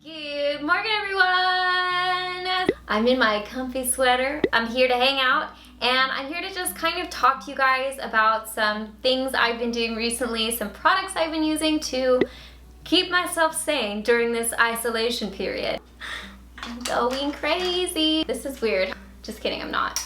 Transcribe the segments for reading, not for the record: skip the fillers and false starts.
Good morning, everyone! I'm in my comfy sweater. I'm here to hang out, and I'm here to just kind of talk to you guys about some things I've been doing recently, some products I've been using to keep myself sane during this isolation period. I'm going crazy. This is weird. Just kidding, I'm not.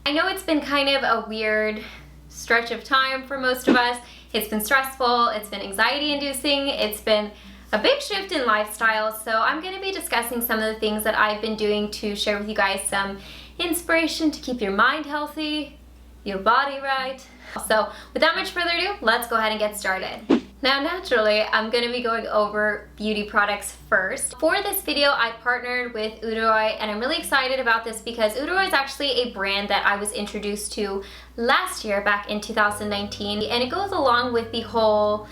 I know it's been kind of a weird stretch of time for most of us. It's been stressful, it's been anxiety-inducing, it's been a big shift in lifestyle, so I'm going to be discussing some of the things that I've been doing to share with you guys some inspiration to keep your mind healthy, your body right. So without much further ado, let's go ahead and get started. Now naturally, I'm going to be going over beauty products first. For this video, I partnered with ASARAI, and I'm really excited about this because ASARAI is actually a brand that I was introduced to last year, back in 2019, and it goes along with the whole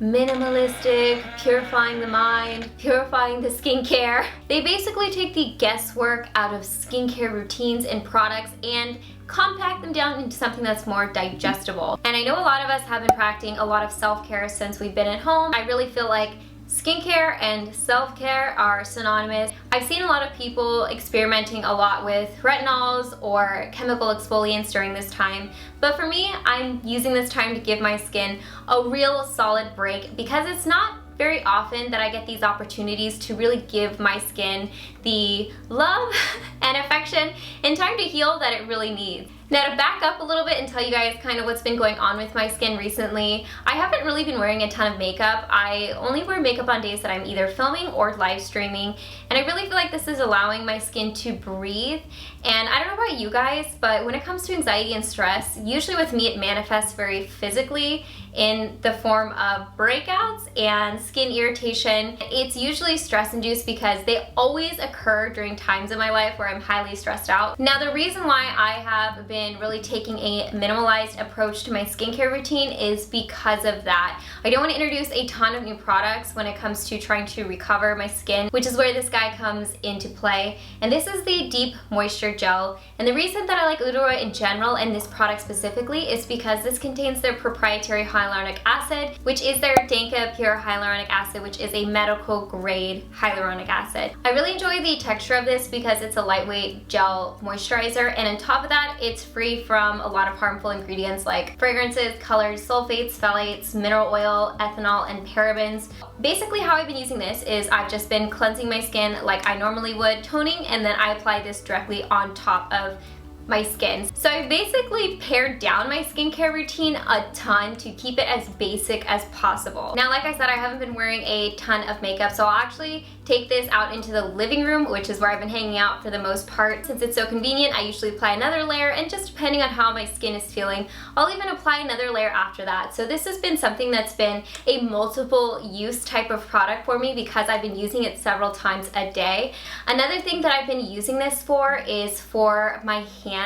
minimalistic, purifying the mind, purifying the skincare. They basically take the guesswork out of skincare routines and products and compact them down into something that's more digestible. And I know a lot of us have been practicing a lot of self-care since we've been at home. I really feel like skincare and self-care are synonymous. I've seen a lot of people experimenting a lot with retinols or chemical exfoliants during this time, but for me, I'm using this time to give my skin a real solid break because it's not very often that I get these opportunities to really give my skin the love and affection and time to heal that it really needs. Now to back up a little bit and tell you guys kind of what's been going on with my skin recently, I haven't really been wearing a ton of makeup. I only wear makeup on days that I'm either filming or live streaming, and I really feel like this is allowing my skin to breathe. And I don't know about you guys, but when it comes to anxiety and stress, usually with me it manifests very physically in the form of breakouts and skin irritation. It's usually stress-induced because they always occur during times in my life where I'm highly stressed out. Now the reason why I have been really taking a minimalized approach to my skincare routine is because of that. I don't want to introduce a ton of new products when it comes to trying to recover my skin, which is where this guy comes into play. And this is the Deep Moisture Gel. And the reason that I like ASARAI in general and this product specifically is because this contains their proprietary hyaluronic acid, which is their Danka Pure Hyaluronic Acid, which is a medical grade hyaluronic acid. I really enjoy the texture of this because it's a lightweight gel moisturizer, and on top of that, it's free from a lot of harmful ingredients like fragrances, colors, sulfates, phthalates, mineral oil, ethanol, and parabens. Basically how I've been using this is I've just been cleansing my skin like I normally would, toning, and then I apply this directly on top of my skin. So I basically pared down my skincare routine a ton to keep it as basic as possible. Now, like I said, I haven't been wearing a ton of makeup, so I'll actually take this out into the living room, which is where I've been hanging out for the most part. Since it's so convenient, I usually apply another layer, and just depending on how my skin is feeling, I'll even apply another layer after that. So this has been something that's been a multiple use type of product for me because I've been using it several times a day. Another thing that I've been using this for is for my hands.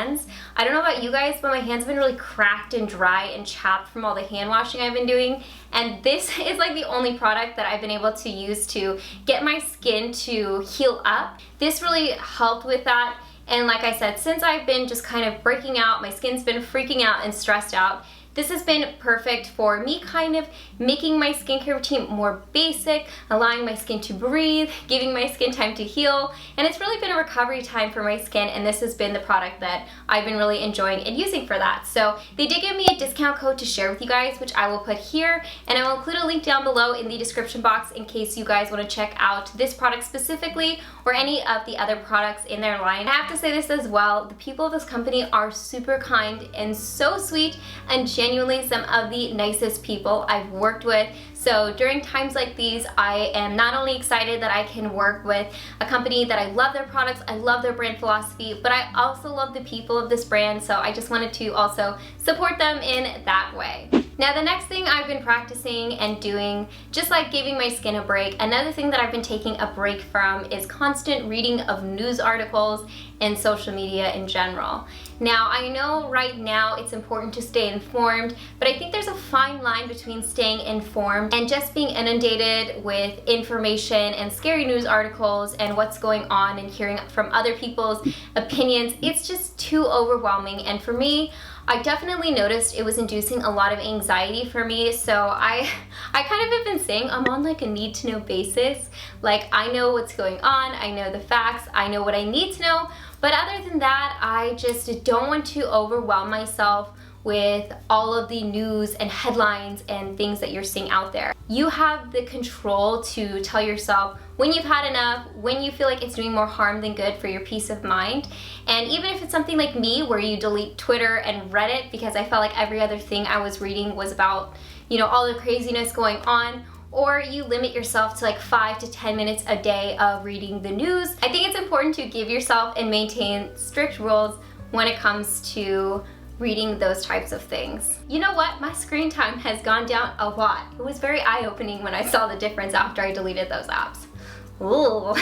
I don't know about you guys, but my hands have been really cracked and dry and chapped from all the hand washing I've been doing, and this is like the only product that I've been able to use to get my skin to heal up. This really helped with that, and like I said, since I've been just kind of breaking out, my skin's been freaking out and stressed out, this has been perfect for me kind of making my skincare routine more basic, allowing my skin to breathe, giving my skin time to heal, and it's really been a recovery time for my skin, and this has been the product that I've been really enjoying and using for that. So they did give me a discount code to share with you guys, which I will put here, and I will include a link down below in the description box in case you guys want to check out this product specifically or any of the other products in their line. I have to say this as well, the people of this company are super kind and so sweet and genuinely some of the nicest people I've worked with. So during times like these, I am not only excited that I can work with a company that I love their products, I love their brand philosophy, but I also love the people of this brand, so I just wanted to also support them in that way. Now the next thing I've been practicing and doing, just like giving my skin a break, another thing that I've been taking a break from is constant reading of news articles and social media in general. Now I know right now it's important to stay informed, but I think there's a fine line between staying informed and just being inundated with information and scary news articles and what's going on and hearing from other people's opinions. It's just too overwhelming, and for me, I definitely noticed it was inducing a lot of anxiety for me. So I kind of have been saying I'm on like a need to know basis. Like, I know what's going on, I know the facts, I know what I need to know, but other than that, I just don't want to overwhelm myself with all of the news and headlines and things that you're seeing out there. You have the control to tell yourself when you've had enough, when you feel like it's doing more harm than good for your peace of mind. And even if it's something like me where you delete Twitter and Reddit because I felt like every other thing I was reading was about, you know, all the craziness going on, or you limit yourself to like 5 to 10 minutes a day of reading the news, I think it's important to give yourself and maintain strict rules when it comes to reading those types of things. You know what? My screen time has gone down a lot. It was very eye-opening when I saw the difference after I deleted those apps. Ooh.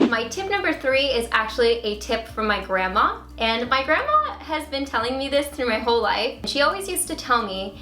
My tip number 3 is actually a tip from my grandma. And my grandma has been telling me this through my whole life. She always used to tell me,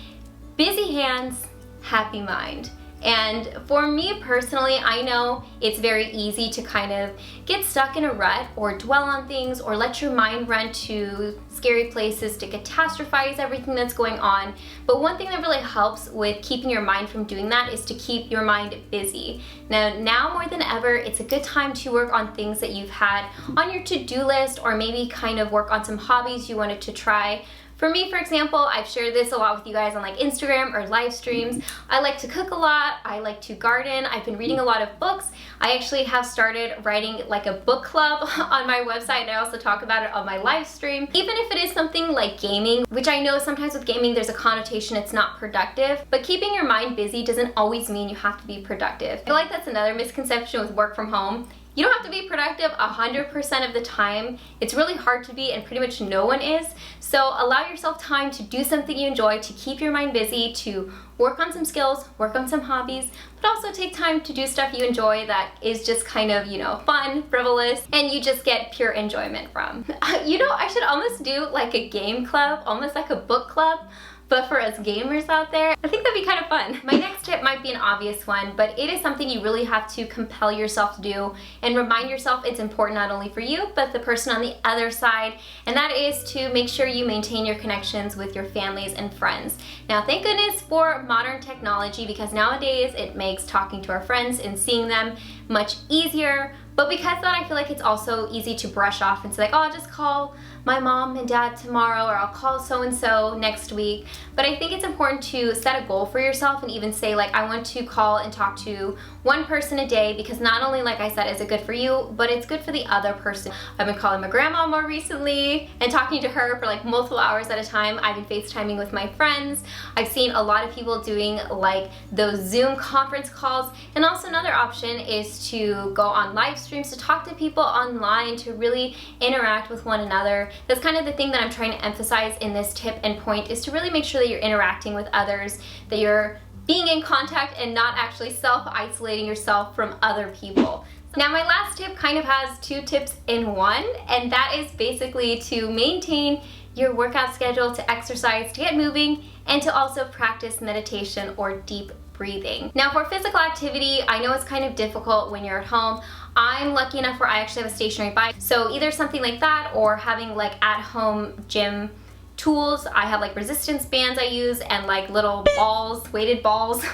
busy hands, happy mind. And for me personally, I know it's very easy to kind of get stuck in a rut or dwell on things or let your mind run to scary places to catastrophize everything that's going on. But one thing that really helps with keeping your mind from doing that is to keep your mind busy. Now more than ever, it's a good time to work on things that you've had on your to-do list, or maybe kind of work on some hobbies you wanted to try. For me, for example, I've shared this a lot with you guys on like Instagram or live streams. I like to cook a lot, I like to garden, I've been reading a lot of books. I actually have started writing like a book club on my website, and I also talk about it on my live stream. Even if it is something like gaming, which I know sometimes with gaming there's a connotation it's not productive, but keeping your mind busy doesn't always mean you have to be productive. I feel like that's another misconception with work from home. You don't have to be productive 100% of the time. It's really hard to be, and pretty much no one is. So allow yourself time to do something you enjoy, to keep your mind busy, to work on some skills, work on some hobbies, but also take time to do stuff you enjoy that is just kind of, you know, fun, frivolous, and you just get pure enjoyment from. You know, I should almost do like a game club, almost like a book club, but for us gamers out there, I think that'd be kind of fun. My next tip might be an obvious one, but it is something you really have to compel yourself to do and remind yourself it's important not only for you, but the person on the other side, and that is to make sure you maintain your connections with your families and friends. Now, thank goodness for modern technology, because nowadays it makes talking to our friends and seeing them much easier. But because of that, I feel like it's also easy to brush off and say like, oh, I'll just call my mom and dad tomorrow, or I'll call so-and-so next week. But I think it's important to set a goal for yourself and even say like, I want to call and talk to one person a day, because not only, like I said, is it good for you, but it's good for the other person. I've been calling my grandma more recently and talking to her for like multiple hours at a time. I've been FaceTiming with my friends. I've seen a lot of people doing like those Zoom conference calls. And also another option is to go on live streams to talk to people online, to really interact with one another. That's kind of the thing that I'm trying to emphasize in this tip and point, is to really make sure that you're interacting with others, that you're being in contact and not actually self-isolating yourself from other people. Now, my last tip kind of has 2 tips in one, and that is basically to maintain your workout schedule, to exercise, to get moving, and to also practice meditation or deep breathing. Now, for physical activity, I know it's kind of difficult when you're at home. I'm lucky enough where I actually have a stationary bike, so either something like that or having like at-home gym tools. I have like resistance bands I use, and like little balls, weighted balls.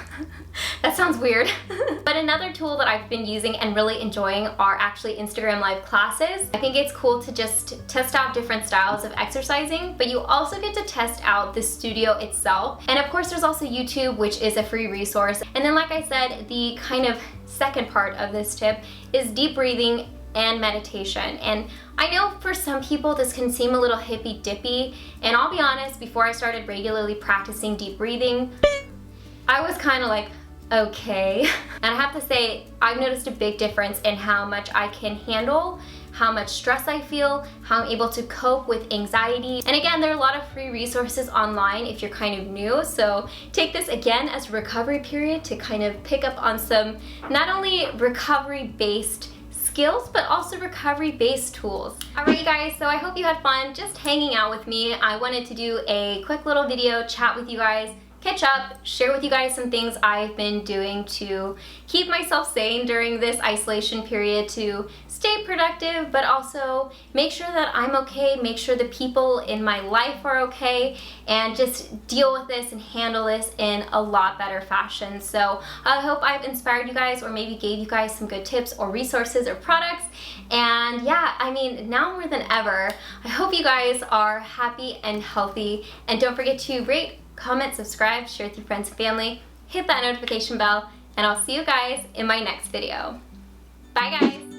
That sounds weird. But another tool that I've been using and really enjoying are actually Instagram live classes. I think it's cool to just test out different styles of exercising, but you also get to test out the studio itself. And of course there's also YouTube, which is a free resource. And then, like I said, the kind of second part of this tip is deep breathing and meditation. And I know for some people this can seem a little hippy dippy, and I'll be honest, before I started regularly practicing deep breathing, I was kind of like, okay. And I have to say, I've noticed a big difference in how much I can handle, how much stress I feel, how I'm able to cope with anxiety. And again, there are a lot of free resources online if you're kind of new, so take this again as a recovery period to kind of pick up on some not only recovery-based skills, but also recovery-based tools. Alright you guys, so I hope you had fun just hanging out with me. I wanted to do a quick little video chat with you guys, catch up, share with you guys some things I've been doing to keep myself sane during this isolation period, to stay productive, but also make sure that I'm okay, make sure the people in my life are okay, and just deal with this and handle this in a lot better fashion. So I hope I've inspired you guys, or maybe gave you guys some good tips or resources or products. And yeah, I mean, now more than ever, I hope you guys are happy and healthy. And don't forget to rate, comment, subscribe, share with your friends and family, hit that notification bell, and I'll see you guys in my next video. Bye guys!